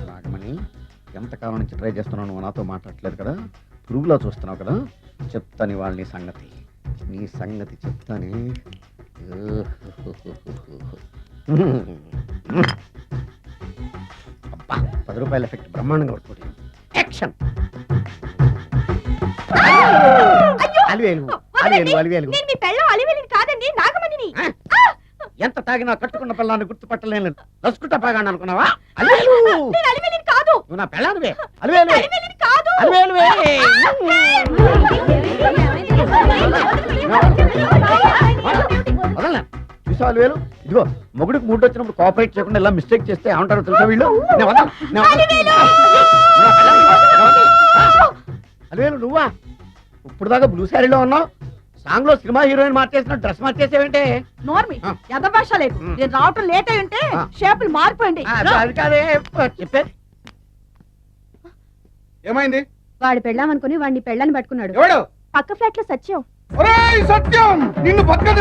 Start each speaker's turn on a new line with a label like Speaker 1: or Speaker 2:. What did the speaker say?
Speaker 1: నాగమణి, ఎంతకాలం నుంచి ట్రై చేస్తున్నావు, నువ్వు నాతో మాట్లాడట్లేదు కదా, పురుగులో చూస్తున్నావు కదా, చెప్తాను ఇవాళ నీ సంగతి చెప్తానే. అబ్బా, 10 రూపాయల ఎఫెక్ట్ బ్రహ్మాండంగా పడుతుంది. యాక్షన్. ఎంత తాగినా కట్టుకున్న పిల్లాన్ని గుర్తుపట్టలేను. రసుకుంటా బాగా అనుకున్నావా? నువ్వు నా పిల్లానివే. చూసా అలివేలు, ఇదిగో మొగుడికి మూడు వచ్చినప్పుడు కోఆపరేట్ చేయకుండా ఇలా మిస్టేక్ చేస్తే ఏమంటారో తెలుసా వీళ్ళు? అలివేలు నువ్వా? ఇప్పుడు దాకా బ్లూ శారీలో ఉన్నావు, సాంగ్ లో సినిమా హీరోయిన్ మార్చేసిన డ్రెస్ మార్చేసేవంటే?
Speaker 2: నోర్మి భాష లేదు, నేను రావటం లేట్ అయి ఉంటే షేపులు మారిపోయింది.
Speaker 1: అది కాదే చెప్పేది.
Speaker 3: ఏమైంది?
Speaker 2: వాడి పెళ్ళామనుకుని వాడిని పెళ్ళని పట్టుకున్నాడు.
Speaker 3: ఎవడు?
Speaker 2: పక్క ఫ్లాట్ లో సత్యం.
Speaker 3: సత్యం నిన్ను పక్కది